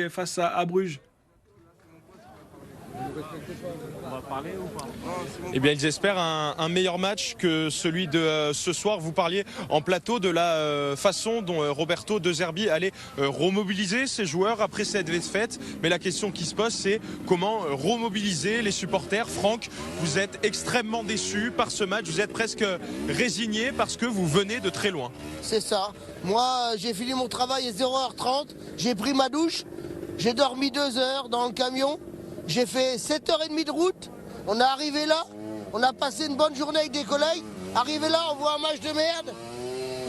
face à Bruges. On va parler ou pas? Eh bien, ils espèrent un meilleur match que celui de ce soir. Vous parliez en plateau de la façon dont Roberto De Zerbi allait remobiliser ses joueurs après cette défaite. Mais la question qui se pose, c'est comment remobiliser les supporters. Franck, vous êtes extrêmement déçu par ce match. Vous êtes presque résigné parce que vous venez de très loin. C'est ça. Moi, j'ai fini mon travail à 0h30. J'ai pris ma douche. J'ai dormi 2 heures dans le camion. J'ai fait 7h30 de route. On est arrivé là. On a passé une bonne journée avec des collègues. Arrivé là, on voit un match de merde.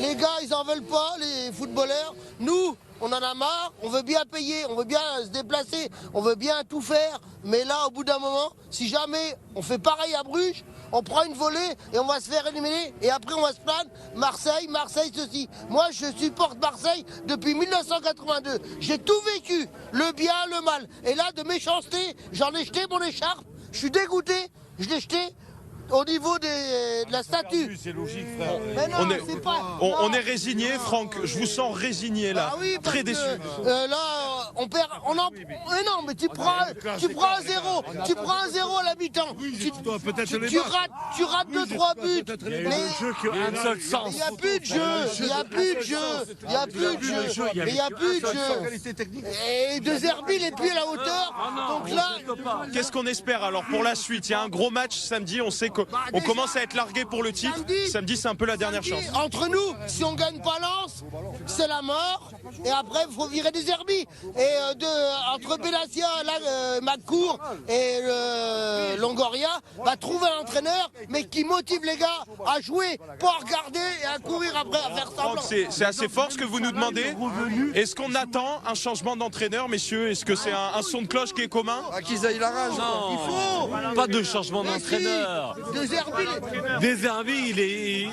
Les gars, ils en veulent pas, les footballeurs. Nous, on en a marre. On veut bien payer, on veut bien se déplacer, on veut bien tout faire. Mais là, au bout d'un moment, si jamais on fait pareil à Bruges, on prend une volée et on va se faire éliminer. Et après, on va se plaindre. Marseille, ceci. Moi, je supporte Marseille depuis 1982. J'ai tout vécu, le bien, le mal. Et là, de méchanceté, j'en ai jeté mon écharpe. Je suis dégoûté. Je l'ai jeté au niveau de la statue. C'est logique, frère. Mais non, On est résigné, Franck. Je vous sens résigné là. Ah oui, très déçu. Là, on perd. Mais non, mais tu prends un 0. Tu prends un 0 à la mi-temps. Tu rates 2-3 buts. Le jeu qui a un seul sens. Il n'y a plus de jeu. Il n'y a plus de jeu. Il n'y a plus de jeu. Et De Zerbi, il n'est plus à la hauteur. Donc là. Qu'est-ce qu'on espère alors pour la suite? Il y a un gros match samedi. On sait qu'on commence à être largué pour le titre. Samedi, c'est un peu la dernière chance. Entre nous, si on gagne pas Lens, c'est la mort. Et après, il faut virer De Zerbi. Et entre Benassia, McCourt et Longoria, va trouver un entraîneur, mais qui motive les gars à jouer, pas à regarder et à courir après, à faire semblant. C'est assez fort ce que vous nous demandez. Est-ce qu'on attend un changement d'entraîneur, messieurs? Est-ce que c'est un son de cloche qui est commun? Qu'ils aillent la rage. Il faut Pas de changement d'entraîneur. De Zerbi,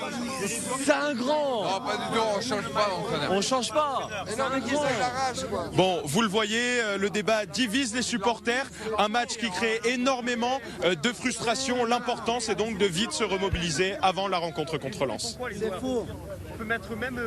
c'est un grand. Non, pas du tout, on change pas d'entraîneur. On change pas. Mais non, mais qu'ils aillent la rage, quoi. Bon, vous le voyez, le débat divise les supporters. Un match qui crée énormément de frustration. L'important, c'est donc de vite se remobiliser avant la rencontre contre Lens. C'est faux. On peut mettre même